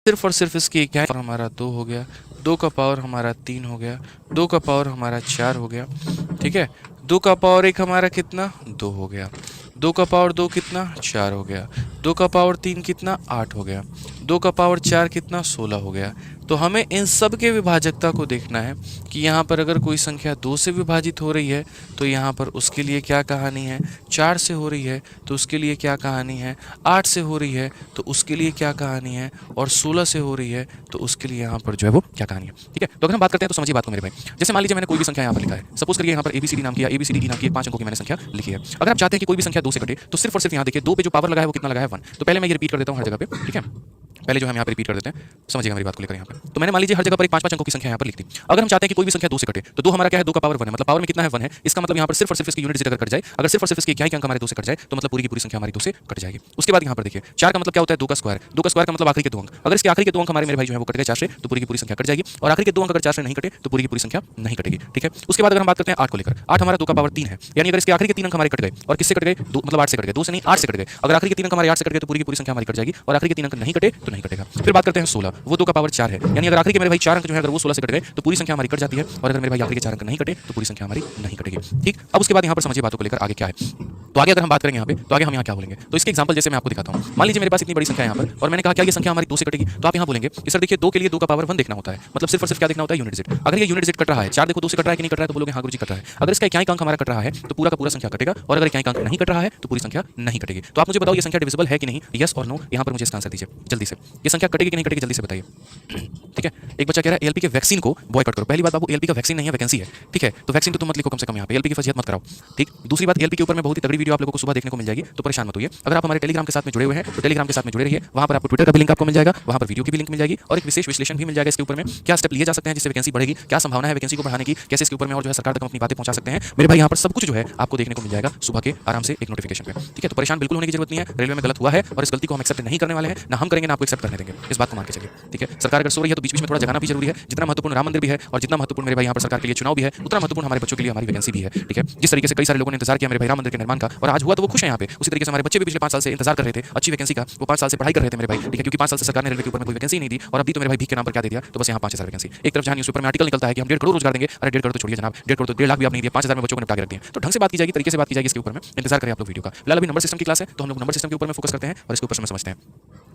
सिर्फ और सिर्फ इसकी इकाई और हमारा 2 हो गया, 2 का पावर हमारा 3 हो गया, 2 का पावर हमारा 4 हो गया। ठीक है, 2 का पावर 1 हमारा कितना 2 हो गया, 2 का पावर 2 कितना 4 हो गया, 2 का पावर 3 कितना 8 हो गया, 2 का पावर 4 कितना 16 हो गया। तो हमें इन सब के विभाजकता को देखना है कि यहाँ पर अगर कोई संख्या 2 से विभाजित हो रही है तो यहाँ पर उसके लिए क्या कहानी है, 4 से हो रही है तो उसके लिए क्या कहानी है, 8 से हो रही है तो उसके लिए क्या कहानी है, और 16 से हो रही है तो उसके लिए यहाँ पर जो है वो क्या कहानी है। ठीक है, तो अगर हम बात करते हैं तो समझिए बात को मेरे भाई। जैसे मान लीजिए मैंने कोई भी संख्या यहाँ पर लिखा है, सपोज करिए यहाँ पर ABCD नाम की या ABCD नाम की 5 अंकों की मैंने संख्या लिखी है। अगर आप चाहते हैं कि कोई भी संख्या 2 से कटे तो सिर्फ और सिर्फ यहाँ देखिए 2 पे जो पावर लगा है वो कितना लगा है 1। तो पहले मैं ये रिपीट कर देता हूँ हर जगह पे। ठीक है, पहले जो हम यहाँ पर रिपीट कर देते हैं, समझिएगा मेरी बात को लेकर यहाँ पे। तो मैंने मान लीजिए हर जगह पर एक 5-5 अंकों की संख्या यहाँ पर लिख दी। अगर हम चाहते हैं कि कोई भी संख्या 2 से कटे तो 2 हमारा क्या है, 2 का पावर 1 है, मतलब पावर में कितना है 1 है। इसका मतलब यहाँ पर सिर्फ और सिर्फ इसकी यूनिट डिजिट अगर कट जाए, अगर सिर्फ और सिर्फ इसकी इकाई के अंक हमारे 2 से कट जाए तो मतलब पूरी की पूरी संख्या हमारी 2 से कट जाएगी। उसके बाद यहाँ पर देखिए 4 का मतलब क्या होता है 2 का स्क्वायर, 2 का स्क्वायर का मतलब आखिरी के 2 अंक। अगर इसके आखिरी के 2 अंक हमारे मेरे भाई जो है वो कट गए 4 से तो पूरी की पूरी संख्या कट जाएगी, और आखिरी के 2 अंक अगर 4 से नहीं कटे तो पूरी की पूरी संख्या नहीं कटेगी। ठीक है, उसके बाद अगर हम बात करते हैं 8 को लेकर, 8 हमारा 2 का पावर 3 है, यानी अगर इसके आखिरी के 3 अंक हमारे कट गए, और किससे कट गए, मतलब 8 से कट गए, 2 से नहीं 8 से कट गए। अगर आखिरी के 3 अंक हमारे 8 से कट गए तो पूरी की पूरी संख्या हमारी कट जाएगी, और आखिरी के 3 अंक नहीं कटे तो नहीं कटेगा। फिर बात करते हैं 16, वो 2 का पावर 4 है, यानी अगर आखिरी के मेरे भाई 4 अंक जो है अगर वो 16 से कट गए तो पूरी संख्या हमारी कट जाती है, और अगर मेरे भाई आखिरी के 4 अंक नहीं कटे तो पूरी संख्या हमारी नहीं कटेगी। ठीक, अब उसके बाद यहाँ पर समझिए बातों को लेकर आगे क्या है। तो आगे अगर हम बात करेंगे यहाँ पे तो आगे हम यहाँ क्या बोलेंगे, तो इसके एग्जांपल जैसे मैं आपको दिखाता हूँ। मान लीजिए मेरे पास इतनी बड़ी संख्या है यहाँ पर, और मैंने कहा क्या ये संख्या हमारी 2 से कटेगी, तो आप यहाँ बोलेंगे कि सर देखिए 2 के लिए 2 का पावर 1 देखना होता है, मतलब सिर्फ और सिर्फ क्या देखना होता है, यूनिट डिजिट। अगर ये यूनिट डिजिट कट रहा है, 4 देखो 2 से कट रहा है कि नहीं कट रहा है, तो बोलोगे हाँ गुरुजी कट रहा है। अगर इसका इकाई अंक हमारा कट रहा है तो पूरा का पूरा संख्या कटेगा, और अगर इकाई अंक नहीं कट रहा है तो पूरी संख्या नहीं कटेगी। तो आप मुझे बताओ ये संख्या डिविजिबल है कि नहीं, यस और नो, यहाँ पर मुझे इसका आंसर दीजिए जल्दी से। ये संख्या कटेगी कि नहीं कटेगी जल्दी से बताइए। ठीक है, एक बच्चा कह रहा है ALP के वैक्सीन को बॉयकॉट करो। पहली बात बाबू ALP का वैक्सीन नहीं है, वैकेंसी है। ठीक है, तो वैक्सीन तो तुम मत लिखो कम से कम यहाँ पे, ALP की फजीहत मत कराओ। ठीक, दूसरी बात ALP के ऊपर में बहुत ही तगड़ी वीडियो आप लोगों को सुबह देखने को मिल जाएगी, तो परेशान मत होइए। अगर आप हमारे टेलीग्राम के साथ में जुड़े हुए हैं तो टेलीग्राम के साथ में जुड़े रहिए, वहाँ पर आपको ट्विटर का भी लिंक आपको मिल जाएगा, वहाँ पर वीडियो की भी लिंक मिल जाएगी, और एक विशेष विश्लेषण भी मिल जाएगा इसके ऊपर में क्या स्टेप लिए जा सकते हैं जिससे वैकेंसी बढ़ेगी, क्या संभावना है वैकेंसी को बढ़ाने की, कैसे इसके ऊपर में और जो है सरकार तक अपनी बातें पहुंचा सकते हैं। मेरे भाई यहाँ पर सब कुछ जो है आपको देखने को मिल जाएगा सुबह के आराम से एक नोटिफिकेशन पे। ठीक है, तो परेशान बिल्कुल होने की जरूरत नहीं है। रेलवे में गलत हुआ है और इस गलती को हम एक्सेप्ट नहीं करने वाले हैं, ना हम करेंगे ना आपको एक्सेप्ट करने देंगे, इस बात को मान के चलिए। ठीक है, सरकार अगर सो रही है तो बीच बीच में थोड़ा जगाना भी जरूरी है। जितना महत्वपूर्ण राम मंदिर भी है और जितना महत्वपूर्ण मेरे भाई यहाँ पर सरकार के लिए चुनाव भी है, उतना महत्वपूर्ण हमारे बच्चों के लिए हमारी वैकेंसी भी है। ठीक है, जिस तरीके से कई सारे लोगों ने इंतजार किया मेरे भाई राम मंदिर के निर्माण का और आज हुआ तो वो खुश है यहाँ पे, उसी तरीके से हमारे बच्चे भी पिछले 5 साल से इंतजार कर रहे थे अच्छी वैकेंसी का, वो 5 साल से पढ़ाई कर रहे थे मेरे भाई। ठीक है, क्योंकि 5 साल से सरकार ने रेलवे के ऊपर में कोई वैकेंसी नहीं दी, और अभी तो मेरे भाई भीख के नाम पर क्या दे दिया, तो बस यहाँ 5000 वैकेंसी। एक तरफ जहाँ न्यूज़पेपर में आर्टिकल निकलता है कि हम 1.5 करोड़ रोजगार देंगे, अरे 1.5 करोड़ तो छोड़िए जनाब, 1.5 करोड़ तो 1.5 लाख भी आप नहीं दिए, 5000 में बच्चों को निपटा के रख दिए। तो ढंग से बात की जाएगी, तरीके से बात की जाएगी, इसके ऊपर में इंतजार करें आप लोग वीडियो का। फिलहाल अभी नंबर सिस्टम की क्लास है तो हम लोग नंबर सिस्टम के ऊपर में फोकस करते हैं और इसके ऊपर से समझते हैं।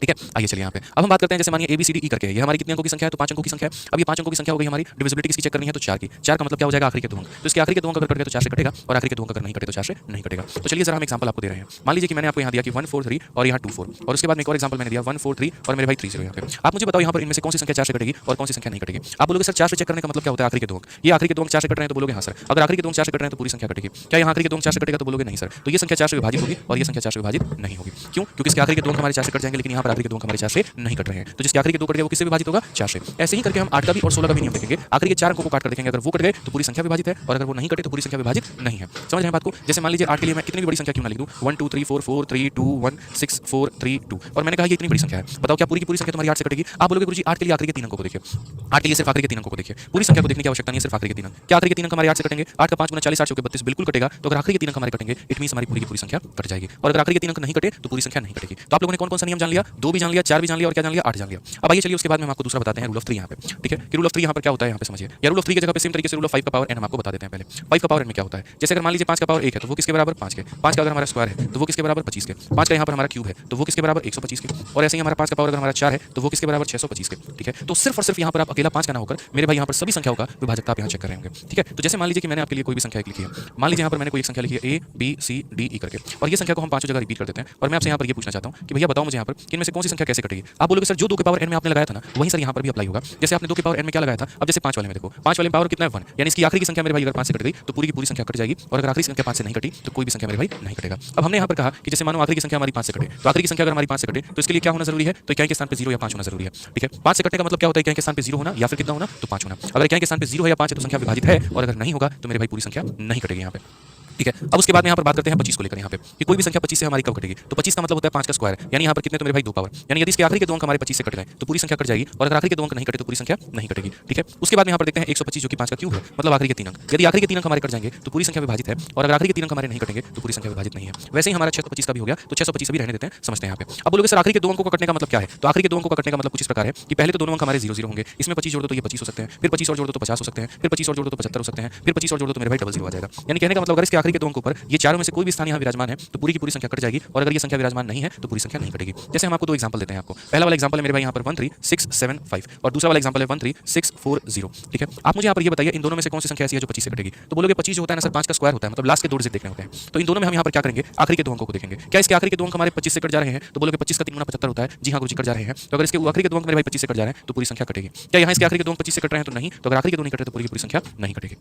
ठीक है, आइए चलिए यहाँ पे अब हम बात करते हैं। जैसे मानिए ABCD करके ये हमारी कितने अंकों की संख्या है, तो 5 अंकों की संख्या है। अब ये 5 अंकों की संख्या हो गई हमारी, डिविजिबिलिटी किसकी चेक करनी है, तो 4 की। 4 का मतलब क्या हो जाएगा, आखिरी के 2 अंक। तो इसके आखिरी के 2 अंक अगर कट गए तो 4 से कटेगा, और आखिरी के 2 अंक अगर नहीं कटे तो 4 से नहीं कटेगा। तो चलिए जरा हम एग्जांपल आपको दे रहे हैं। मान लीजिए कि मैंने आपको यहाँ दिया कि 1 4 3 और यहाँ 2 4, और उसके बाद में एक और एग्जांपल मैंने दिया 1 4 3 और मेरे भाई 3 0 यहाँ पे। आप मुझे बताओ यहाँ पर इनमें से कौन सी संख्या 4 से कटेगी और कौन सी संख्या नहीं कटेगी। आप बोलोगे सर 4 से चेक करने का मतलब क्या होता है, आखिरी के 2 अंक। ये आखिरी के 2 अंक 4 से कट रहे हैं तो बोलोगे हाँ सर। अगर आखिरी के 2 अंक 4 से कट रहे हैं तो पूरी संख्या कटेगी। क्या यहाँ आखिरी के 2 अंक 4 से कटेगा, तो बोलोगे नहीं सर। तो ये संख्या 4 से विभाजित होगी और ये संख्या 4 से विभाजित नहीं होगी। क्यों, क्योंकि इसके आखिरी के 2 अंक हमारे 4 से कट जाएंगे, लेकिन यहाँ पर आखिरी के 2 अंक हमारे 4 से नहीं कट रहे हैं। तो जिसके आखिरी के 2 कट गए वो किससे विभाजित होगा, 4 से। ऐसे ही करके हम 8 का भी और 16 का भी नियम देखेंगे। आखिरी के 4 अंकों को काट कर देखेंगे, अगर वो कट गए तो पूरी संख्या विभाजित है, और अगर वो नहीं कटे तो पूरी संख्या विभाजित नहीं है। समझ रहे हैं बात को। जैसे मान लीजिए 8 के लिए मैं कितनी भी बड़ी संख्या क्यों ना लिख दूं, 1 2 3 4 4 3 2 1 6 4 3 2, और मैंने कहा ये इतनी बड़ी संख्या है, बताओ क्या पूरी की पूरी संख्या तुम्हारी 8 से कटेगी। आप बोलोगे गुरुजी 8 के लिए आखिरी के 3 अंकों को देखिए, 8 के लिए सिर्फ आखिरी के 3 अंकों को देखिए, पूरी संख्या को देखने की आवश्यकता नहीं है, सिर्फ आखिरी के 3 अंक। क्या आखिरी के 3 अंक हमारे 8 से कटेंगे, 8 का 5 गुना 40 8 के 32 बिल्कुल कटेगा। तो अगर आखिरी के 3 अंक हमारे कटेंगे इट मींस हमारी पूरी की पूरी संख्या कट जाएगी, और अगर आखिरी के 3 अंक नहीं कटे तो पूरी संख्या नहीं कटेगी। तो आप लोगों ने कौन कौन सा नियम जान लिया, 2 भी जान लिया, 4 भी जान लिया, और क्या जान लिया, 8 जान लिया। अब आइए चलिए उसके बाद में हम आपको दूसरा बताते हैं, रूल ऑफ 3 यहाँ पे। ठीक है, कि रूल ऑफ 3 यहाँ पर क्या होता है, यहाँ पे समझिए। या रूल ऑफ 3 की जगह पे सेम तरीके से रूल ऑफ 5 का पावर n हम आपको बता देते हैं। पहले 5 का पावर n में क्या होता है, जैसे अगर मान लीजिए 5 का पावर 1 है तो वो किसके बराबर 5 के, 5 का अगर हमारा स्क्वायर है तो वो किसके बराबर 25 के, 5 का यहाँ पर हमारा क्यूब है तो वो किसके बराबर 125 के, और ऐसे ही हमारा 5 का पावर अगर हमारा 4 है तो वो किसके बराबर 625 के। ठीक है, तो सिर्फ और सिर्फ यहाँ पर आप अकेला 5 का ना होकर मेरे भाई यहाँ पर सभी संख्याओं का विभाजकता आप यहाँ चेक कर रहे होंगे। ठीक है, तो जैसे मान लीजिए कि मैंने आपके लिए कोई भी संख्या लिखी है, मान लीजिए यहाँ पर मैंने कोई एक संख्या लिखी है ABCDE करके, और ये संख्या को हम 5 जगह रिपीट कर देते हैं, और मैं आपसे यहाँ पर ये पूछना चाहता हूँ कि भैया बताओ मुझे यहाँ पर कि इनमें से कौन सी संख्या कैसे कटेगी। आप बोलोगे सर जो 2 के पावर n में आपने लगाया था ना वही सर यहाँ पर भी अप्लाई होगा। जैसे आपने 2 के पावर n में क्या लगाया था, अब जैसे 5 वाले में देखो, 5 वाले में पावर कितना है 1, यानी इसकी आखिरी की संख्या मेरे भाई अगर 5 से कट गई तो पूरी की पूरी संख्या कट जाएगी, और अगर आखिरी संख्या 5 से नहीं कटी तो कोई भी संख्या मेरे भाई नहीं कटेगा। अब हमने यहाँ पर कहा कि जैसे मानो आखिरी की संख्या हमारी 5 से कटे, तो आखिरी की संख्या अगर हमारी 5 से कटे तो इसके लिए क्या होना जरूरी है, तो इकाई के स्थान पे 0 या 5 होना जरूरी है। ठीक है, 5 से कटने का मतलब क्या होता है, इकाई के स्थान पे 0 होना या फिर कितना होना, तो 5 होना। अगर इकाई के स्थान पे 0 है या 5 है तो संख्या विभाजित है, और अगर नहीं होगा तो मेरे भाई पूरी संख्या नहीं कटेगी यहाँ पे। ठीक है। अब उसके बाद में यहाँ पर बात करते हैं 25 को लेकर यहाँ पे कि कोई भी संख्या 25 से हमारी कब कटेगी। तो 25 का मतलब होता है 5 का स्क्वायर, यानी यहाँ पर कितने तो मेरे भाई 2 पावर, यानी यदि इसके आखिरी के दो अंक हमारे 25 से कट गए तो पूरी संख्या कट जाएगी, और अगर आखिरी के दो अंक नहीं कटे तो पूरी संख्या नहीं कटेगी। ठीक है। उसके बाद में यहाँ पर देखते हैं 125 जो कि 5 का क्यूब है, मतलब आखिरी के 3 अंक। यदि आखिरी के 3 अंक हमारे कट जाएंगे तो पूरी संख्या विभाजित है, और अगर आखिरी के 3 अंक हमारे नहीं कटेंगे तो पूरी संख्या विभाजित नहीं है। वैसे ही हमारा 625 का भी हो गया, तो 625 भी रहने देते हैं, समझते हैं यहाँ पे। अब बोलोगे सर आखिरी के दो अंकों का कटने का मतलब क्या है। तो आखिरी के दो अंकों का कटने का मतलब कुछ इस प्रकार है कि पहले तो दोनों अंक हमारे 0 0 होंगे, इसमें 25 जोड़ दो तो ये 25 हो सकते हैं, फिर 25 और जोड़ दो तो 50 हो सकते हैं, फिर 25 और जोड़ दो तो 75 हो सकते हैं, फिर 25 और जोड़ दो तो मेरे भाई डबल 0 आ जाएगा। यानी कहने का मतलब अगर इसके आखिरी के दो अंकों पर ये चारों में से कोई भी स्थान यहाँ विराजमान है तो पूरी की पूरी संख्या कट जाएगी, और अगर ये संख्या विराजमान नहीं है तो पूरी संख्या नहीं कटेगी। जैसे हम आपको दो एग्जांपल देते हैं आपको। पहला वाला एग्जांपल है मेरे भाई यहाँ पर 13675 और दूसरा वाला एग्जांपल है 13640। ठीक है। आप मुझे यहाँ पर ये बताइए इन दोनों में से कौन सी संख्या ऐसी है जो 25 से कटेगी। तो बोलोगे 25 जो होता है ना सर 5 का स्क्वायर होता है, मतलब लास्ट के 2 डिजिट देखने होते हैं। तो इन दोनों में हम यहाँ पर क्या करेंगे, आखिरी के दो अंकों को देखेंगे। क्या इसके आखिरी के दो अंक हमारे 25 से कट जा रहे हैं। तो बोलोगे 25 का 3 गुना 75 होता है। जी हाँ गुरुजी कट जा रहे हैं। तो अगर इसके आखिरी के दो अंक मेरे भाई 25 से कट जा रहे हैं तो पूरी संख्या कटेगी। क्या यहाँ इसके आखिरी के दो अंक 25 से कट रहे हैं तो नहीं, तो अगर आखिरी के दो नहीं कट रहे तो पूरी की पूरी संख्या नहीं कटेगी।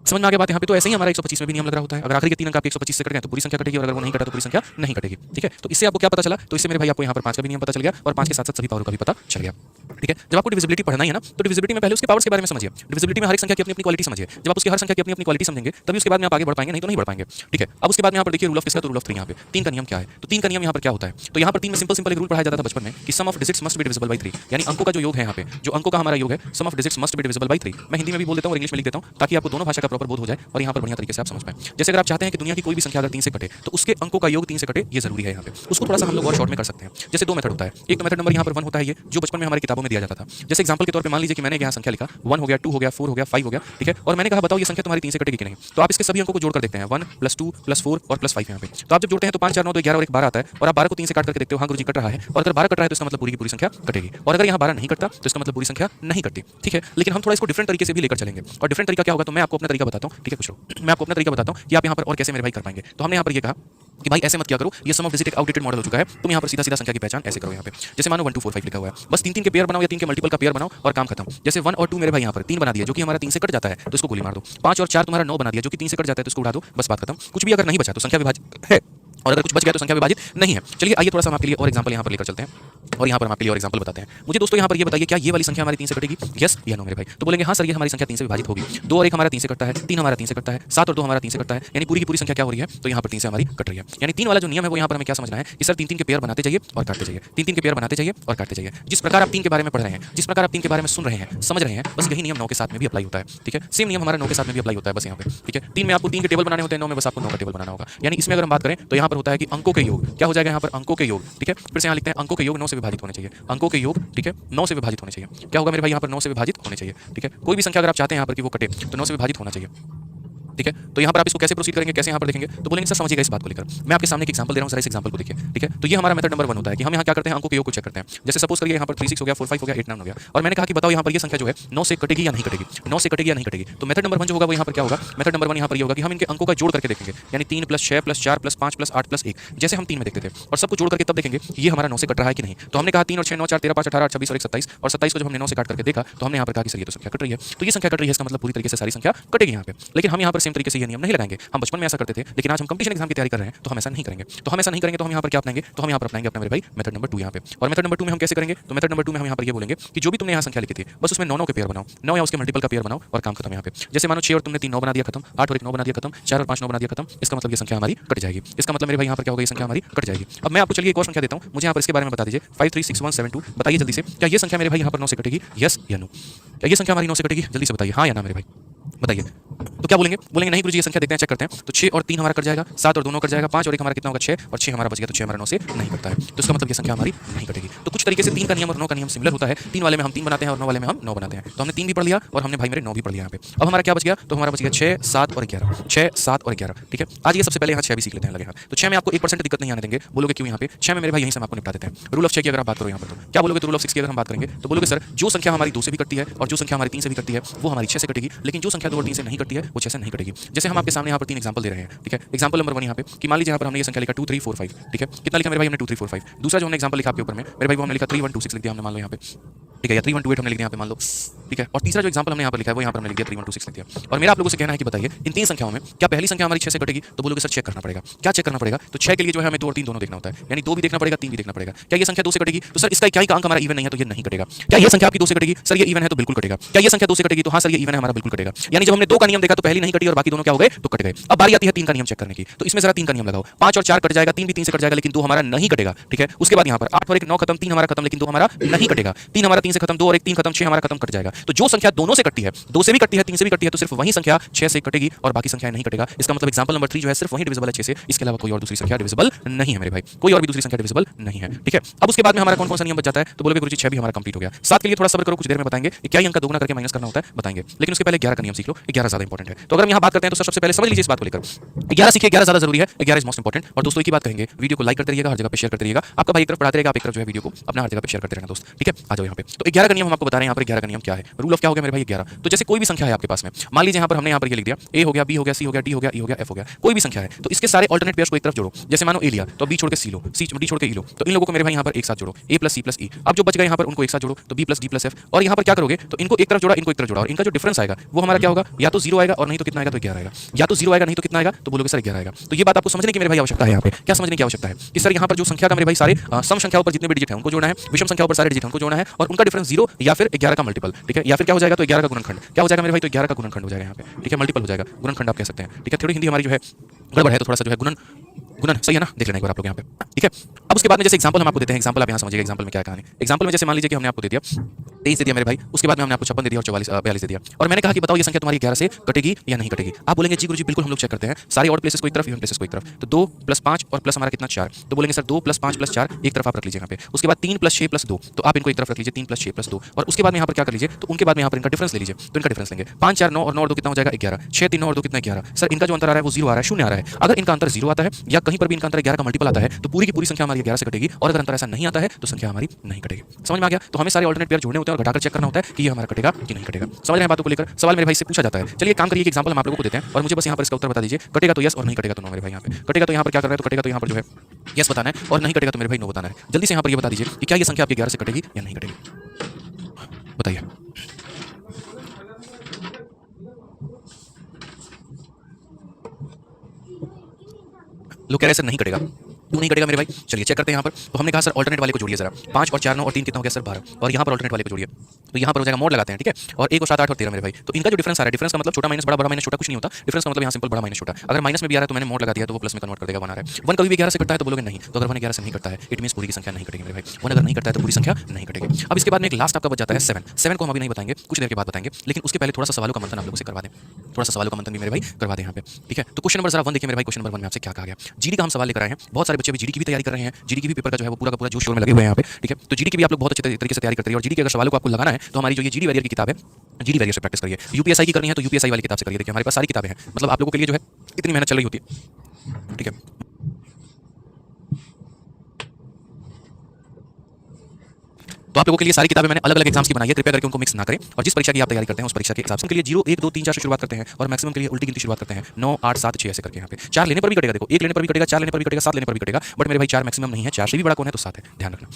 समझ में आ गया बात यहाँ पे। तो ऐसे ही हमारा 125 में भी नियम लग रहा होता है, अगर आखिरी के 3 अंक आपके 125 से कट गए तो पूरी संख्या कटेगी, और अगर वो नहीं कटा तो पूरी संख्या नहीं कटेगी। ठीक है। तो इससे आपको क्या पता चला, तो इससे मेरे भाई आपको यहाँ पर 5 का भी नियम पता चल गया, और 5 के साथ साथ सभी पावर का भी पता चल गया। ठीक है। जब आपको डिविजिबिलिटी पढ़ना ही है ना, तो डिविजिबिलिटी में पहले उसके पावर्स के बारे में समझिए। डिविजिबिलिटी में हर एक संख्या की अपनी अपनी क्वालिटी समझिए। जब आप उसकी हर संख्या की अपनी अपनी क्वालिटी समझेंगे तभी उसके बाद में आप आगे बढ़ पाएंगे, नहीं तो नहीं बढ़ पाएंगे। ठीक है। अब उसके बाद में यहाँ पर देखिए रूल ऑफ किसका, तो रूल ऑफ 3 यहाँ पे 3 का नियम क्या है। तो 3 का नियम यहाँ पर क्या होता है, तो यहाँ पर 3 में सिंपल एक रूल पढ़ाया जाता था बचपन में कि sum of digits must be divisible by 3, यानी अंकों का जो योग है यहाँ पे, जो अंकों का हमारा योग है sum of digits must be divisible by 3। मैं हिंदी में भी बोल देता हूँ और इंग्लिश में लिख देता हूँ ताकि आपको दोनों भाषा का प्रॉपर बोध हो जाए और यहाँ पर बढ़िया तरीके से आप समझ पाएं। जैसे अगर आप चाहते हैं कि दुनिया की कोई भी संख्या अगर 3 से कटे तो उसके अंकों का योग 3 से कटे, ये जरूरी है यहाँ पे। उसको थोड़ा सा हम लोग और शॉर्ट में कर सकते हैं। जैसे दो मेथड होता है। एक तो मेथड नंबर यहाँ पर 1 होता है, ये जो बचपन में हमारी किताबों में दिया जाता था। जैसे एग्जांपल के तौर पे मान लीजिए कि मैंने यहाँ संख्या लिखा 1 हो गया, 2 हो गया, 4 हो गया, 5 हो गया। ठीक है। और मैंने कहा बताओ ये संख्या तुम्हारी 3 से कटेगी कि नहीं। तो आप इसके सभी अंकों को जोड़कर देखते हैं 1 + 2 + 4 और +5 यहाँ पे। तो आप जब जोड़ते हैं तो 5 4 9 2 11 और एक 12 आता है, और आप 12 को 3 से काट करके देखते हो, हाँ गुरुजी कट रहा है। और अगर 12 कट रहा है तो इसका मतलब पूरी की पूरी संख्या कटेगी, और अगर यहाँ 12 नहीं कटता तो इसका मतलब पूरी संख्या नहीं कटती। ठीक है। लेकिन हम थोड़ा इसको डिफरेंट तरीके से भी लेकर चलेंगे, और डिफरेंट तरीका क्या होगा तो मैं आपको अपना तरीका बताता हूँ। ठीक है। कुछ मैं आपको अपना तरीका बताता हूँ कि आप यहाँ पर और कैसे मेरे भाई कर पाएंगे। तो हमने यहाँ पर ये कहा कि भाई ऐसे मत क्या करो, ये सम ऑफ डिजिट एक आउटडेटेड मॉडल हो चुका है, तुम यहाँ पर सीधा सीधा संख्या की पहचान ऐसे करो। यहाँ पे जैसे मानो 1 2 4 5 लिखा हुआ है, बस 3 3 के पेयर बनाओ या 3 के मल्टीपल का पेयर बनाओ और काम खत्म। जैसे 1 और 2 मेरे भाई यहाँ पर 3 बना दिया जो कि हमारा 3 से कट जाता है तो इसको गोली मार दो। 5 और 4 तुम्हारा 9 बना दिया जो कि 3 से कट जाता है तो इसको उड़ा दो, बस बात खत्म। कुछ भी अगर नहीं बचा तो संख्या विभाजित है, और अगर कुछ बच गया तो संख्या विभाजित नहीं है। चलिए आइए थोड़ा सा हम आपके लिए और एग्जांपल यहाँ पर लेकर चलते हैं, और यहाँ पर हम आपके लिए और एग्जांपल बताते हैं। मुझे दोस्तों यहाँ पर ये बताइए क्या ये वाली संख्या हमारी 3 से कटेगी, यस या नो मेरे भाई। तो बोलेंगे हाँ सर ये हमारी संख्या 3 से विभाजित होगी। 2 और 1 हमारा 3 से कटता है, 3 हमारा 3 से कटता है, 7 और 2 हमारा 3 से कटता है, यानी पूरी की पूरी संख्या क्या हो रही है, तो यहाँ पर 3 से हमारी कट रही है। यानी 3 वाला जो नियम है वो यहाँ पर हमें क्या समझना है कि सर 3 3 के पेयर बनाते जाइए और काटते जाइए, 3 3 के पेयर बनाते जाइए और काटते जाइए। जिस प्रकार आप 3 के बारे में पढ़ रहे हैं, जिस प्रकार आप 3 के बारे में सुन रहे हैं, समझ रहे हैं, बस यही नियम 9 के साथ में भी अप्लाई होता है। ठीक है। सेम नियम हमारा 9 के साथ में भी अप्लाई होता है बस यहाँ पे। ठीक है। 3 में आपको 3 के टेबल बनाने होते हैं, 9 में बस आपको 9 का टेबल बनाना होगा। यानी इसमें अगर हम बात करें तो यहाँ पर होता है कि अंकों के योग क्या हो जाएगा, यहाँ पर अंकों के योग। ठीक है। फिर से यहाँ लिखते हैं अंकों के योग 9 से विभाजित होने चाहिए, अंकों के योग। ठीक है। 9 से विभाजित होने चाहिए। क्या होगा मेरे भाई यहाँ पर 9 से विभाजित होने चाहिए। ठीक है। कोई भी संख्या अगर आप चाहते हैं यहाँ पर कि वो कटे तो 9 से विभाजित होना चाहिए। ठीक है। तो यहाँ पर आप इसको कैसे प्रोसीड करेंगे, कैसे यहाँ पर देखेंगे, तो बोलेंगे सर समझिएगा इस बात को लेकर। मैं आपके सामने एक एग्जांपल दे रहा हूँ, जरा इस एग्जांपल को देखिए। ठीक है। तो ये हमारा मेथड नंबर 1 होता है कि हम यहाँ क्या करते हैं, अंकों के योग को चेक करते हैं। जैसे सपोज करिए यहाँ पर 3 6 हो गया, 4 5 हो गया, 8 9 हो गया, और मैंने कहा कि बताओ यहाँ पर ये संख्या जो है 9 से कटेगी या नहीं कटेगी, 9 से कटेगी या नहीं कटेगी। तो मेथड नंबर 1 जो होगा वो यहाँ पर क्या होगा, मेथड नंबर 1 यहाँ पर ये होगा कि हम इनके अंकों का जोड़ करके देखेंगे, यानी 3 + 6 + 4 + 5 + 8 + 1, जैसे हम 3 में देखते थे, और सबको जोड़ करके तब देखेंगे ये हमारा 9 से कट रहा है कि नहीं। तो हमने कहा 3 और 6 9 4 13 5 18 26 और 1 27, और 27 को जब हमने 9 से काट करके देखा तो हमने यहाँ पर कहा कि सर ये तो संख्या कट रही है। तो ये संख्या कट रही है, इसका मतलब पूरी तरीके से सारी संख्या कटेगी यहाँ पे। लेकिन हम यहाँ पर सेम तरीके से ये नियम नहीं लगाएंगे। हम बचपन में ऐसा करते थे, लेकिन आज हम कंपटीशन एग्जाम की तैयारी कर रहे हैं तो हम ऐसा नहीं करेंगे। तो हम ऐसा नहीं करेंगे तो हम यहाँ पर क्या अपनाएंगे, तो हम यहाँ पर अपनाएंगे अपना मेरे भाई मेथड नंबर 2 यहाँ पे। और मेथड नंबर 2 में हम कैसे करेंगे, तो मेथड नंबर 2 में हम यहाँ पर ये बोलेंगे कि जो भी तुमने यहाँ संख्या लिखी थी बस उसमें 9 9 के पेयर बनाओ, 9 या उसके मल्टीपल का पेयर बनाओ और काम खत्म यहाँ पे। जैसे मानो 6 और तुमने 3 9 बना दिया खत्म, 8 और 1 9 बना दिया खत्म, 4 और 5 9 बना दिया खत्म, इसका मतलब ये संख्या हमारी कट जाएगी। इसका मतलब मेरे भाई यहाँ पर क्या होगा, ये संख्या हमारी कट जाएगी। अब मैं आपको चलिए एक और संख्या देता हूँ, मुझे यहाँ पर इसके बारे में बता दीजिए 536172। बताइए जल्दी से, क्या ये संख्या मेरे भाई यहाँ पर 9 से कटेगी, यस या नो। क्या ये संख्या हमारी 9 से कटेगी, जल्दी से बताइए हाँ या ना मेरे भाई, बताइए। तो क्या बोलेंगे, बोलेंगे नहीं गुरुजी ये संख्या देखते हैं, चेक करते हैं। तो 6 और 3 हमारा कट जाएगा, 7 और 2 कट जाएगा, 5 और 1 हमारा कितना होगा 6, और 6 हमारा बच गया, तो 6 हमारा 9 से नहीं कटता है, तो इसका मतलब ये संख्या हमारी नहीं कटेगी। तो कुछ तरीके से 3 का नियम और 9 का नियम सिमिलर होता है। 3 वाले में हम 3 बनाते हैं और 9 वाले में हम 9 बनाते हैं। तो हमने 3 भी पढ़ लिया और हमने भाई मेरे 9 भी पढ़ लिया यहाँ पे। अब हमारा क्या बच गया, तो हमारा बच गया 6 7 और 11, 6 7 और 11। ठीक है। आज ये सबसे पहले यहाँ 6 भी सीख लेते हैं लगे हाथ। तो 6 में आपको 1% दिक्कत नहीं आने देंगे। बोलोगे क्यों, यहाँ पे 6 में मेरे भाई यहीं से हम आपको निपटा देते हैं। रूल ऑफ 6 की अगर आप बात करो यहाँ पर तो क्या बोलोगे, तो रूल ऑफ 6 की अगर हम बात करेंगे तो बोलोगे सर जो संख्या हमारी 2 से भी कटती है और जो संख्या हमारी 3 से भी कटती है वो हमारी 6 से कटेगी, लेकिन जो संख्या 2 और 3 से नहीं कटती है वो 6 से नहीं कटेगी। जैसे हम आपके सामने यहाँ पर 3 एग्जांपल दे रहे हैं। ठीक है। एग्जांपल नंबर 1 यहाँ पे कि मान लीजिए यहाँ पर हमने ये संख्या लिखा 2 3 4 5। ठीक है। कितना लिखा मेरे भाई हमने 2 3 4 5। दूसरा जो हमने एग्जांपल लिखा आपके ऊपर में मेरे भाई वो हमने लिखा 3 1 2 6 लिख दिया हमने, मान लो यहाँ पे ठीक है, या 3128 हमने लिख दिया यहाँ पे मान लो, ठीक है। और तीसरा जो एग्जांपल हमने यहाँ पर लिखा है वो यहाँ पर हमने लिख दिया 3126 लिख दिया। और मेरा आप लोगों से कहना है कि बताइए इन तीन संख्याओं में क्या पहली संख्या हमारी 6 से कटेगी? तो बोलोगे सर चेक करना पड़ेगा। क्या चेक करना पड़ेगा? तो 6 के लिए जो है हमें 2 और 3 दोनों देखना होता है, यानी 2 भी देखना पड़ेगा, 3 भी देखना पड़ेगा। क्या ये संख्या 2 से कटेगी? तो सर इसका क्या ही अंक हमारा इवन नहीं है तो ये नहीं कटेगा। क्या ये संख्या आपकी 2 से कटेगी? सर ये इवन है तो बिल्कुल कटेगा। क्या ये संख्या 2 से कटेगी? तो हाँ सर ये इवन है हमारा, बिल्कुल कटेगा। यानी जब हमने 2 का नियम देखा तो पहली नहीं कटी और बाकी दोनों क्या हो गए? तो कट गए। अब बारी आती है 3 का नियम चेक करने की। तो इसमें जरा 3 का नियम लगाओ, 5 और 4 कट जाएगा, 3 भी 3 से कट जाएगा, लेकिन 2 हमारा नहीं कटेगा, ठीक है। उसके बाद यहाँ पर 8 और 1 9 खत्म, 3 हमारा खत्म, लेकिन 2 हमारा नहीं कटेगा। 3 हमारा 3 से खत्म, 2 और 1 3 खत्म, 6 हमारा खत्म, कट जाएगा। तो जो संख्या दोनों से कटती है, 2 से भी कटती है, 3 से भी कटती है, तो सिर्फ वही संख्या 6 से कटेगी और बाकी संख्या नहीं कटेगा। इसका मतलब एग्जांपल नंबर 3 जो है सिर्फ वही डिविजिबल है 6 से, इसके अलावा कोई और दूसरी संख्या डिविजिबल नहीं है मेरे भाई, कोई और भी दूसरी संख्या डिविजिबल नहीं है, ठीक है। अब उसके बाद में हमारा कौन कौन सा नियम बच जाता है? तो बोलोगे गुरुजी 6 भी हमारा कंप्लीट हो गया। 7 के लिए थोड़ा सब्र करो, कुछ देर में बताएंगे क्या ही अंक दोगुना करके माइनस करना होता है, बताएंगे। लेकिन उसके पहले 11 का नियम सीख लो, 11 ज्यादा इंपॉर्टेंट है। तो अगर हम यहाँ बात करते हैं तो सबसे पहले समझ लीजिए इस बात को लेकर, 11 सीखिए, 11 ज्यादा जरूरी है, 11 इज मोस्ट इंपॉर्टेंट। और दोस्तों एक ही बात कहेंगे, वीडियो को लाइक करते रहिएगा, हर जगह पे शेयर करते रहिएगा। आपका भाई एक तरफ पढ़ाते रहेगा, आप एक तरफ जो है वीडियो को अपना हर जगह पे शेयर करते रहना दोस्त, ठीक है। आ जाओ यहाँ पे। तो 11 का नियम हम आपको बता रहे हैं यहाँ पर। 11 का नियम क्या है? रूल ऑफ क्या हो गया मेरे भाई? 11। तो जैसे कोई भी संख्या है आपके पास में, मान लीजिए यहाँ पर हमने यहाँ पर ये लिख दिया, ए हो गया, बी हो गया, सी हो गया, डी हो गया, ई हो गया, एफ हो गया, कोई भी संख्या है, तो इसके सारे अल्टरनेट पेयर्स को एक तरफ जोड़ो। जैसे मानो ए लिया तो बी छोड़ के सी लो, सी डी छोड़ के ई लो, तो इन लोगों को मेरे भाई यहाँ पर एक साथ जोड़ो, ए प्लस सी प्लस ई। अब जो बच गए यहाँ पर उनको एक साथ जोड़ो, तो B plus D plus F. और यहाँ पर क्या करोगे? तो इनको एक तरफ जोड़ा, इनको एक तरफ जोड़ा, और इनका जो डिफरेंस आएगा वो हमारा क्या होगा? या तो 0 आएगा और नहीं तो कितना आएगा? तो 11 आएगा। या तो 0 आएगा नहीं तो कितना आएगा? तो बोलोगे सर 11 आएगा। तो ये बात आपको समझने की मेरे भाई आवश्यकता है। यहाँ पे क्या समझने की आवश्यकता है कि सर यहाँ पर जो संख्या का मेरे भाई सारे सम संख्याओं पर जितने भी डिजिट हैं उनको जोड़ना है, विषम संख्याओं पर सारे डिजिट हैं उनको जोड़ना है, और उनका डिफरेंस 0 या फिर 11 का मल्टीपल, ठीक है। या फिर क्या हो जाएगा? तो 11 का गुणनखंड। क्या हो जाएगा मेरे भाई? तो 11 का गुणनखंड हो जाएगा यहाँ पे, ठीक है। मल्टीपल हो जाएगा, गुणनखंड आप कह सकते हैं, ठीक है। थोड़ी हिंदी हमारी जो है गड़बड़ है तो थोड़ा सा जो है गुणन गुणन सही है ना, देख लेना एक बार आप लोग यहाँ पे, ठीक है। अब उसके बाद में जैसे एग्जांपल हम आपको देते हैं, एग्जांपल आप यहाँ समझिएगा एग्जांपल में क्या कहानी। एग्जांपल में जैसे मान लीजिए कि हमने आपको दे दिया 23 दे दिया मेरे भाई, उसके बाद में हमने आपको 56 दे दिया और 42 दे दिया, और मैंने कहा कि बताओ ये संख्या तुम्हारी 11 से कटेगी या नहीं कटेगी। आप बोलेंगे जी गुरुजी बिल्कुल हम लोग चेक करते हैं, सारे ऑड प्लेसेस को एक तरफ, इवन प्लेसेस को एक तरफ। तो 2 + 5 और प्लस हमारा कितना 4, तो बोलेंगे सर 2 + 5 + 4 एक तरफ आप रख लीजिए यहाँ पे। उसके बाद 3 + 6 + 2, तो आप इनको एक तरफ रख लीजिए, 3 + 6 + 2। और उसके बाद में यहाँ पर क्या कर लीजिए? तो उनके बाद में यहाँ पर इनका डिफरेंस ले लीजिए, तो इनका डिफरेंस लेंगे 5 4 9 और 9 और 2 कितना हो जाएगा? 11। 6 3 9 और 2 कितना? 11। सर इनका जो अंतर आ रहा है वो 0 आ रहा है, 0 आ रहा है। अगर इनका अंतर 0 आता है या कहीं पर भी इनका अंतर 11 का मल्टीपल आता है तो पूरी की पूरी संख्या हमारी 11 से कटेगी, और अगर अंतर ऐसा नहीं आता है तो संख्या हमारी नहीं कटेगी। समझ में आ गया? तो हमें सारे ऑल्टरनेट पेयर जोड़ने होते हैं और घटाकर चेक करना होता है कि ये हमारा कटेगा कि नहीं कटेगा। समझ रहे हैं बातों को लेकर? सवाल मेरे भाई से पूछा जाता है। चलिए काम करिए कि एग्जांपल हम आप लोगों को देते हैं और मुझे बस यहाँ पर इसका उत्तर बता दीजिए, कटेगा तो यस और नहीं कटेगा तो नो। मेरे भाई यहाँ पे कटेगा तो यहाँ पर क्या कर रहे हैं? तो कटेगा तो यहाँ पर जो है यस बताना है, और नहीं कटेगा तो मेरे भाई नो बताना है। जल्दी से यहाँ पर ये बता दीजिए कि क्या ये संख्या आपकी 11 से कटेगी या नहीं कटेगी, बताइए। लोग कह रहे हैं सर नहीं कटेगा, क्यों नहीं कटेगा मेरे भाई? चलिए चेक करते हैं यहाँ पर। तो हमने कहा सर अल्टरनेट वाले को जोड़िए जरा, 5 और 4 9 और 3 कितना हो गया सर? 12। और यहाँ पर अल्टरनेट वाले को जोड़िए, तो यहाँ पर हो जाएगा मोड लगाते हैं, ठीक है। और 1 और 7 8 और 13 मेरे भाई, तो इनका जो डिफरेंस आ रहा है, डिफरेंस का मतलब छोटा माइनस बड़ा, बड़ा माइनस छोटा कुछ नहीं होता। डिफरेंस का मतलब यहाँ सिंपल बड़ा माइनस छोटा। अगर माइनस में भी आ रहा है तो मैंने मोड लगा दिया तो वो प्लस में कन्वर्ट कर देगा, 1 आ रहा है। 1 कभी भी 11 से कटता है तो बोलोगे नहीं, तो अगर 1 11 से नहीं कटता है इट मींस पूरी की संख्या नहीं कटेगी मेरे भाई। 1 अगर नहीं कटता है तो पूरी संख्या नहीं कटेगी। अब इसके बाद में एक लास्ट आपका बच जाता है 7। 7 को हम अभी नहीं बताएंगे, कुछ देर के बाद बताएंगे, लेकिन उसके पहले थोड़ा सा सवालों का मंथन आप लोगों से करवा दें, थोड़ा सा सवालों का मंथन भी मेरे भाई करवा दें यहाँ पे, ठीक है। तो क्वेश्चन नंबर जरा 1 देखिए मेरे भाई। क्वेश्चन नंबर 1 में आपसे क्या कहा गया? जीडी का हम सवाल लेकर आए हैं। बहुत सारे बच्चे भी जीडी की भी तैयारी कर रहे हैं, जीडी की भी पेपर का जो है वो पूरा का पूरा जोश शोर में लगे हुए हैं यहाँ पे, ठीक है। तो जीडी की भी आप लोग बहुत अच्छे तरीके से तैयारी करते हैं, और जीडी के अगर सवालों को आपको लगाना है तो हमारी जो ये जीडी वैरियर की किताब है, जीडी वैरियर से प्रैक्टिस करिए। यूपीएसआई की करनी है तो यूपीएसआई वाली किताब से करिए। देखिए हमारे पास सारी किताबें हैं, मतलब आप लोगों के लिए जो है इतनी मेहनत चल रही होती है, ठीक है। तो आप लोगों के लिए सारी किताबें मैंने अलग अलग एग्जाम्स की बनाई है, कृपया करके उनको मिक्स ना करें। और जिस परीक्षा की आप तैयारी करते हैं उस परीक्षा के हिसाब से उनके लिए 0 1 2 3 4 से शुरुआत करते हैं, और मैक्सिमम के लिए उल्टी गिनती शुरुआत करते हैं 9 8 7 6 ऐसे करके यहाँ पे। 4 लेने पर भी कटेगा, देखो 1 लेने पर भी कटेगा, 4 लेने पर भी कटेगा, 7 लेने पर भी कटेगा, बट मेरे भाई 4 मैक्सिमम नहीं है, 4 से भी बड़ा कौन है तो 7 है, ध्यान रखना,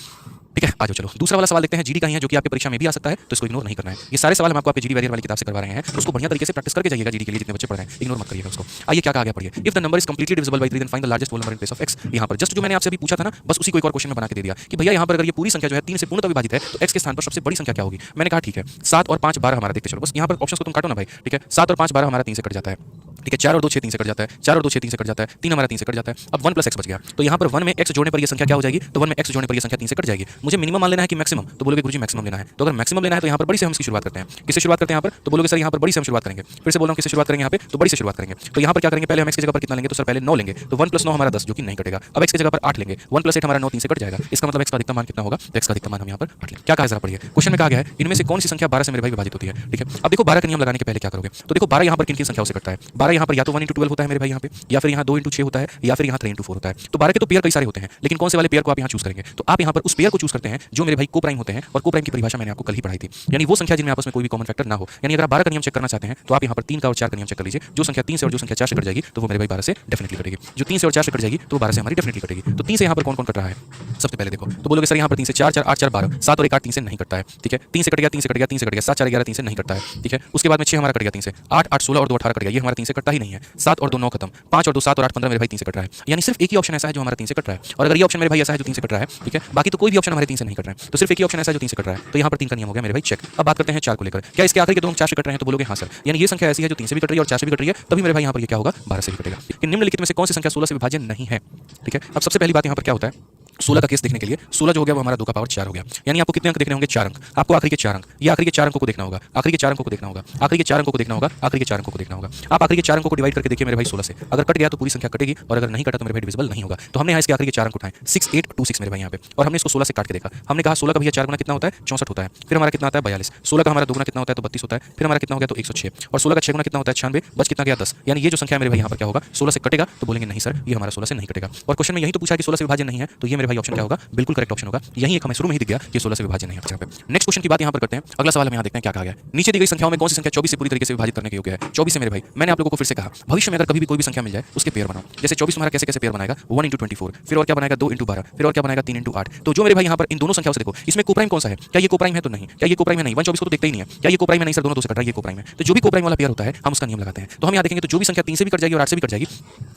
ठीक है। आ जाओ चलो दूसरा वाला सवाल देखते हैं। जीडी का ही है जो कि आपकी परीक्षा में भी आ सकता है, तो इसको इग्नोर नहीं करना है। ये सारे सवाल हम आपको आपकी जीडी वैरियर वाली किताब से करवा रहे हैं, उसको बढ़िया तरीके से प्रैक्टिस करके जाइएगा। जीडी के लिए जितने बच्चे पढ़ रहे हैं इग्नोर मत करिएगा उसको। आइए क्या कहा गया पढ़िए। If the number is completely divisible by 3 then find the largest whole number in place of x। यहाँ पर जस्ट जो मैंने आपसे अभी पूछा था ना, बस उसी को एक और क्वेश्चन में बना के दे दिया कि भैया यहाँ पर अगर ये पूरी संख्या जो है 3 से पूर्णतः विभाजित है तो x के स्थान पर सबसे बड़ी संख्या क्या होगी। मैंने कहा ठीक है 7 और 5 12 हमारा देखते चलो, बस यहाँ पर ऑप्शन को तुम काटो ना भाई, ठीक है। 7 और 5 12 हमारा 3 से कट जाता है, ठीक है। 4 और 2 6 3 से कट जाता है, 4 और 2 6 3 से कट जाता है, 3 हमारा 3 से कट जाता है। अब 1 + x बच गया, तो यहाँ पर 1 में x जोड़ने पर ये संख्या क्या हो जाएगी? तो 1 में x जोड़ने पर ये संख्या 3 से कट जाएगी। मुझे मिनिमम मान लेना है कि मैक्सिमम, तो बोलोगे गुरुजी मैक्सिमम लेना है। तो अगर मैक्सिमम लेना है तो यहाँ पर बड़ी से हम इसकी शुरुआत करते हैं। किससे शुरुआत करते हैं यहाँ पर? तो बोलोगे सर यहाँ पर बड़ी से हम शुरुआत करेंगे। फिर से बोल रहा हूँ किससे शुरुआत करेंगे यहाँ पे? तो बड़ी से शुरुआत करेंगे। तो यहाँ पर क्या करेंगे? पहले हम x की जगह पर कितना लेंगे? तो सर पहले 9 लेंगे, तो 1 + 9 हमारा 10 जो कि नहीं कटेगा। अब x की जगह पर 8 लेंगे, 1 + 8 हमारा 9 3 से कट जाएगा। इसका मतलब x का अधिकतम मान कितना होगा? तो x का अधिकतम मान हम यहाँ पर 8 लेंगे। क्या कहा जरा पढ़िए। क्वेश्चन में कहा गया है इनमें से कौन सी संख्या 12 से मेरे भाई विभाजित होती है, ठीक है। अब देखो 12 का नियम लगाने के पहले क्या करोगे? तो देखो 12 यहाँ पर किन किन संख्याओं से कटता है? 12 यहाँ पर या तो 1 इंटू 12 होता है मेरे भाई यहाँ पे, या फिर यहाँ 2 इंटू 6 होता है, या फिर यहाँ 3 इंटू 4 होता है। तो 12 के तो पेयर कई सारे होते हैं, लेकिन कौन से वाले पेयर को आप यहाँ चूज करेंगे? तो आप यहाँ पर उस पेयर को चूज करते हैं जो मेरे भाई को प्राइम होते हैं, और को प्राइम की परिभाषा मैंने आपको कल ही पढ़ाई थी, यानी वो संख्या जिनमें आपस में कोई भी कॉमन फैक्टर ना हो। यानी अगर आप 12 का नियम चेक करना चाहते हैं तो आप यहाँ पर 3 का और 4 का नियम चेक कर लीजिए। जो संख्या 3 से और जो संख्या 4 से कट जाएगी तो वो मेरे भाई 12 से डेफिनेटली कटेगी। जो 3 से और 4 से कट जाएगी तो 12 से हमारी डेफिनेटली कटेगी। तो 3 से यहाँ पर कौन कौन कट रहा है? सबसे पहले देखो तो बोलोगे सर यहाँ पर 3 से 4 4 8 4 12, 7 और 1 8 3 से नहीं कटता है, ठीक है। 3 से कट गया, 3 से कट गया, 3 से कट गया, 7 4 11 3 से नहीं कटता है, ठीक है। उसके बाद में 6 हमारा कट गया 3 से, 8 8 16 और 2 18 कट गया, ये हमारा 3 से कटता ही नहीं है। 7 और 2 9 खत्म, 5 और 2 7 और 8 15 मेरे भाई 3 से कट रहा है। यानी सिर्फ एक ही ऑप्शन ऐसा है जो हमारा 3 से कट रहा है, और अगर ये ऑप्शन मेरे भाई ऐसा है जो 3 से कट रहा है, ठीक है, बाकी तो कोई भी ऑप्शन हमारे 3 से नहीं कट रहा है, तो सिर्फ एक ही ऑप्शन ऐसा है जो 3 से कट रहा है। तो यहाँ पर 3 का नियम हो गया मेरे भाई चेक। अब बात करते हैं 4 को लेकर, क्या इसके आखिरी के दो अंक 4 से कट रहे हैं? तो बोलोगे हाँ सर, यानी ये संख्या ऐसी है जो 3 से भी कट रही है और 4 से भी कट रही है, तभी मेरे भाई यहाँ पर ये क्या होगा? 12 से भी कटेगा। लेकिन निम्नलिखित में से कौन सी संख्या 16 से विभाज्य नहीं है? ठीक है, अब सबसे पहली बात यहाँ पर क्या होता है, 16 का केस देखने के लिए 16 जो हो गया वो हमारा 2 का पावर 4 हो गया। यानी आपको कितने अंक देखने होंगे? 4 अंक। आपको आखिरी के 4 अंक, ये आखिरी के 4 अंकों को देखना होगा, आखिरी के 4 अंकों को देखना होगा, आखिरी के 4 अंकों को देखना होगा, आखिरी के 4 अंकों को देखना होगा। आप आखिरी के 4 अंकों को डिवाइड करके देखिए मेरे भाई 16 से, अगर कट गया तो पूरी संख्या कटेगी, और अगर नहीं कटा तो मेरे भाई डिविजिबल नहीं होगा। तो हमने यहाँ इसके आखिरी के 4 अंक उठाए 6 8 2 6 मेरे भाई यहाँ पे, और हमने इसको 16 से काट के देखा। हमने कहा 16 का भैया 4 गुना कितना होता है? 64 होता है। फिर हमारा कितना आता है? 42। 16 का हमारा 2 गुना कितना होता है? तो 32 होता है। फिर हमारा कितना हो गया? तो 106। और 16 का 6 गुना कितना होता है? 96। बच कितना गया? 10। यानी ये जो संख्या मेरे भाई यहाँ पर क्या होगा? 16 से कटेगा। तो बोलेंगे नहीं सर, ये हमारा 16 से नहीं कटेगा। और क्वेश्चन में यही तो पूछा कि 16 से विभाज्य नहीं है, तो ये मेरे भाई ऑप्शन क्या होगा? बिल्कुल करेक्ट ऑप्शन होगा। यही एक हमें शुरू में ही दिख गया कि 16 से विभाज्य नहीं है। यहाँ पे नेक्स्ट क्वेश्चन की बात यहाँ पर करते हैं। अगला सवाल हम यहाँ देखते हैं क्या कहा गया है। नीचे दी गई संख्याओं में कौन सी संख्या 24 से पूरी तरीके से विभाजित करने के योग्य है? 24 से मेरे भाई मैंने आप लोगों को फिर से कहा, भविष्य में अगर कभी भी कोई भी संख्या मिल जाए उसके पेयर बनाओ। जैसे 24 हमारा कैसे कैसे पेयर बनाएगा? 1 इंटू 24, फिर और क्या बनाएगा? 2 इंटू 12, फिर और क्या बनाएगा? 3 इंटू 8। तो जो मेरे भाई यहाँ पर इन दोनों संख्याओं से देखो, इसमें कोप्राइम कौन सा है? क्या ये कोप्राइम है? तो नहीं। क्या ये कोप्राइम है? नहीं। 124 को तो देखते ही नहीं है। क्या ये कोप्राइम है? नहीं सर, दोनों 2 से कट रहा है, ये कोप्राइम है। तो जो भी कोप्राइम वाला पेयर होता है हम उसका नियम लगाते हैं। तो हम यहाँ देखेंगे तो जो भी संख्या 3 से भी कट जाएगी और 8 से भी कट जाएगी,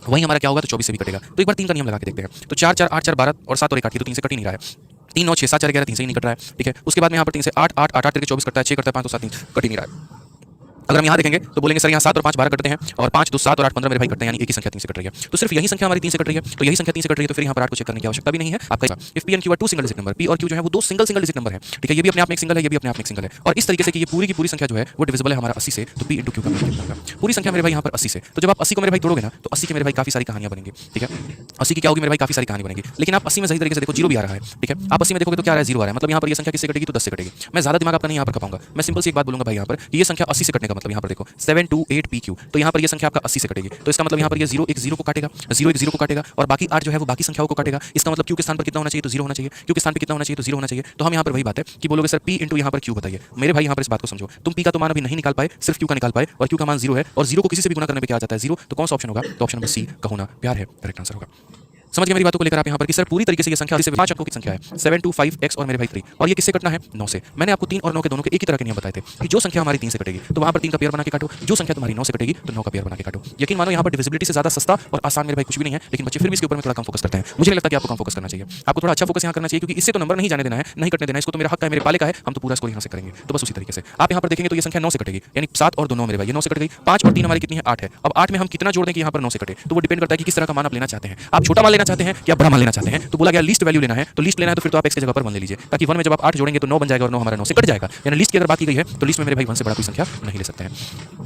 वही हमारा क्या होगा? तो 24 से भी कटेगा। तो एक बार 3 का नियम लगा के देखते हैं। तो 4 4 8 4 12 और 7 और 1 8, तो 3 से कट ही नहीं रहा है। 3 9 6 7 4 11 3 से ही नहीं कट रहा है, ठीक है। उसके बाद में यहाँ पर 3 से 8 8 8 8 करके 24 कटता है, 6 कटता है, 5 तो 7 3 कट ही नहीं रहा है। अगर हम यहाँ देखेंगे तो बोलेंगे सर यहाँ 7 और 5 12 कटते हैं, और 5 2 7 और 8 15 मेरे भाई कटते हैं, यानी एक ही संख्या 3 से कट रही है। तो सिर्फ यही संख्या हमारी 3 से कट रही है, तो यही संख्या 3 से कट रही है, तो फिर यहाँ पर 8 को चेक करने की आवश्यकता भी नहीं है आपका। If P and Q R 2 single digit number, P और क्यू जो है वो 2 सिंगल डिजिट नंबर है, ठीक है। ये भी अपने आप में एक सिंगल है, ये भी अपने आप में एक सिंगल है, और इस तरीके से कि ये पूरी की पूरी संख्या जो है वो डिविजिबल है हमारा 80 से, तो पी इंटू क्यू का मतलब कितना होगा? पूरी संख्या मेरे भाई यहाँ पर 80 से। तो जब आप 80 को मेरे भाई तोड़ोगे ना तो 80 के मेरे भाई काफी सारी कहानियां बनेंगी, ठीक है। 80 की क्या होगी मेरे भाई? काफी सारी कहानी बनेगी। लेकिन आप 80 में सही तरीके से देखो, 0 भी आ रहा है, ठीक है। आप 80 में देखोगे तो क्या आ रहा है? 0 आ रहा है। मतलब यहाँ पर ये संख्या किससे कटेगी? तो 10 से कटेगी। मैं ज्यादा दिमाग आपका नहीं यहाँ पर खपाऊंगा, मैं सिंपल सी एक बात बोलूंगा भाई यहाँ पर, ये संख्या 80 से कटने का मतलब यहाँ पर देखो 7 2 8 पी क्यू, तो यहाँ पर ये संख्या आपका 80 से कटेगी। तो इसका मतलब यहाँ पर ये 0 एक 0 को काटेगा, 0 एक 0 को काटेगा, और बाकी 8 जो है वो बाकी संख्याओं को काटेगा। इसका मतलब क्यू के स्थान पर कितना होना चाहिए? तो 0 होना चाहिए। क्यू के स्थान पर कितना होना चाहिए? तो 0 होना चाहिए। तो हम यहाँ पर वही बात है कि बोलोगे सर पी इंटू यहाँ पर क्यू बताइए। मेरे भाई यहाँ पर इस बात को समझो, तुम पी का तो मान अभी नहीं निकाल पाए, सिर्फ क्यू का निकाल पाए, और क्यू का मान 0 है, और 0 को किसी से भी गुना करने पे क्या आ जाता है? 0। तो कौन सा ऑप्शन होगा? तो ऑप्शन नंबर सी का होना प्यार है करेक्ट आंसर होगा। समझ गए मेरी बातों को लेकर आप यहाँ पर कि सर पूरी तरीके से ये संख्या से 5 अंकों की संख्या है, 7 2 5 x और मेरे भाई 3, और ये किससे कटना है? 9 से। मैंने आपको 3 और 9 के दोनों के एक ही तरह के नियम बताए थे कि जो संख्या हमारी 3 से कटेगी तो वहाँ पर 3 का पेयर बना के काटो, जो संख्या तुम्हारी 9 से कटेगी तो 9 का पेयर बना के काटो। यकीन मानो यहाँ पर डिविजिबिलिटी से ज्यादा सस्ता और आसान मेरे भाई कुछ भी नहीं है, लेकिन बच्चे फिर भी इसके ऊपर में थोड़ा कम फोकस करते हैं। मुझे नहीं लगता कि आपको कम फोकस करना चाहिए, आपको थोड़ा अच्छा फोकस यहाँ करना चाहिए, क्योंकि इससे तो नंबर नहीं जाने देना है, नहीं कटने देना है, इसको तो मेरा हक है, मेरे पाले का है, हम तो पूरा स्कोर यहाँ से करेंगे। तो बस उसी तरीके से आप यहाँ पर देखेंगे तो ये संख्या 9 से कटेगी, यानी 7 और 2 9 मेरे भाई, ये 9 से कट गई। 5 और 3 हमारी कितनी है? 8 है। अब 8 में हम कितना जोड़ दें कि यहाँ पर 9 से कटे? तो वो डिपेंड करता है कि किस तरह का मान आप लेना चाहते हैं। आप छोटा मान लेना चाहते हैं या बड़ा मान लेना चाहते हैं? तो बोला गया लीस्ट वैल्यू लेना है, तो लीस्ट लेना है तो फिर तो आप x की जगह पर 1 ले लीजिए, ताकि 1 में जब आप 8 जोड़ेंगे तो 9 बन जाएगा, और 9 हमारा 9 से कट जाएगा। यानी लीस्ट की अगर बात की गई है तो लीस्ट में मेरे भाई 1 से बड़ा कोई संख्या नहीं ले सकते हैं,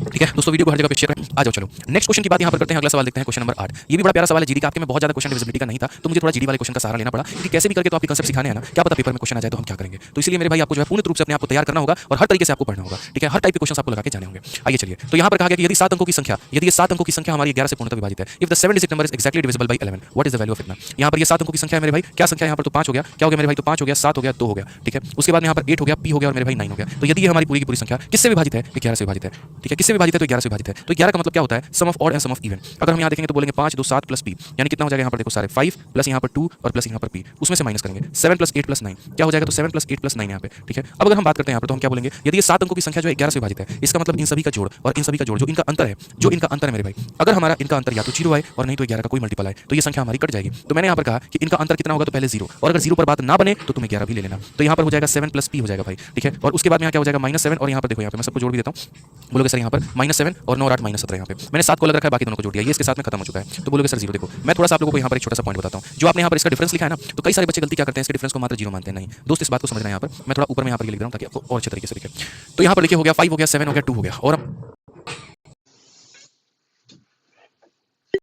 ठीक है दोस्तों। वीडियो को हर जगह पे शेयर करें। आ जाओ चलो नेक्स्ट क्वेश्चन की बात यहाँ पर करते हैं। अगला सवाल देखते हैं, क्वेश्चन नंबर 8। ये भी बड़ा प्यारा सवाल है, जीडी का। आपके में बहुत ज्यादा क्वेश्चन डिविजिबिलिटी का नहीं था, तो मुझे थोड़ा जीडी वाले क्वेश्चन का सहारा लेना पड़ा, क्योंकि कैसे भी करके तो आपके कंसेप्ट सिखाने हैं ना, क्या पता पेपर में क्वेश्चन आ जाए तो हम क्या करेंगे। तो इसलिए मेरे भाई आपको जो है पूर्ण रूप से अपने आप को तैयार करना होगा, और हर तरीके से आपको पढ़ना होगा, ठीक है। हर टाइप के क्वेश्चन आपको लगा के जाने होंगे। आइए चलिए, तो यहाँ पर कहा गया कि यदि 7 अंकों की संख्या, यदि ये 7 अंकों की संख्या हमारी 11 से पूर्णतः विभाजित है, if the 7 digit number is exactly divisible by 11, what is the value of इतना। यहाँ पर ये 7 अंकों की संख्या है मेरे भाई, क्या संख्या यहाँ पर? तो 5 हो गया, क्या हो गया मेरे भाई? तो 5 हो गया, 7 हो गया, 2 हो गया, ठीक है। उसके बाद में यहाँ पर 8 हो गया, पी हो गया, और मेरे भाई 9 हो गया। तो यदि ये हमारी पूरी की पूरी संख्या किससे विभाजित है? 11 से विभाजित है, ठीक है। किससे विभाजित है? तो 11 से विभाजित है। तो 11 का मतलब क्या होता है? Sum of odd and sum of even. अगर हम यहाँ देखेंगे तो बोलेंगे 5 2 7 प्लस पी, यानी कितना हो जाएगा यहाँ पर? देखो सारे 5 प्लस यहाँ पर 2 और प्लस यहाँ पर पी, उसमें से माइनस करेंगे 7 प्लस 8 प्लस 9, क्या हो जाएगा? तो 7 प्लस 8 प्लस 9 यहाँ पे, ठीक है। अब अगर हम बात करते हैं यहाँ पर तो हम क्या बोलेंगे? यदि ये 7 अंकों की संख्या जो है 11 से विभाजित है, इसका मतलब इन सभी का जोड़ और इन सभी का जोड़, जो इनका अंतर है, जो इनका अंतर है मेरे भाई, अगर हमारा इनका अंतर या तो 0 आए और नहीं तो 11 का कोई मल्टीपल आए, तो ये संख्या हमारी कट जाएगी। तो मैंने यहाँ पर कहा कि इनका अंतर कितना होगा? तो पहले 0, और अगर 0 पर बात ना बने तो तुम्हें 11 भी ले लेना। तो यहाँ पर हो जाएगा 7 प्लस पी हो जाएगा भाई, ठीक है। और उसके बाद में यहाँ क्या हो जाएगा? -7, और यहाँ पर देखो यहाँ पे मैं सबको जोड़ भी देता हूँ। बोलोगे सर यहाँ पर -7 और 9 और 8 -17, यहाँ पे मैंने 7 को अलग रखा है, बाकी दोनों को जोड़ दिया, ये इसके साथ में खत्म हो चुका है। तो बोलोगे सर 0। देखो मैं थोड़ा सा आप लोगों को यहाँ पर एक छोटा सा पॉइंट बताता हूँ, जो आपने यहाँ पर इसका डिफरेंस लिखा है ना, तो कई सारे बच्चे गलती क्या करते हैं, इसके डिफरेंस को मात्र 0 मानते हैं। नहीं दोस्त, इस बात को समझना है। यहाँ पर मैं थोड़ा ऊपर में यहाँ पर लिख रहा हूँ ताकि आपको और अच्छे तरीके से दिखे। तो यहाँ पर लिखे हो गया 5 हो गया, 7 हो गया, 2 हो गया, और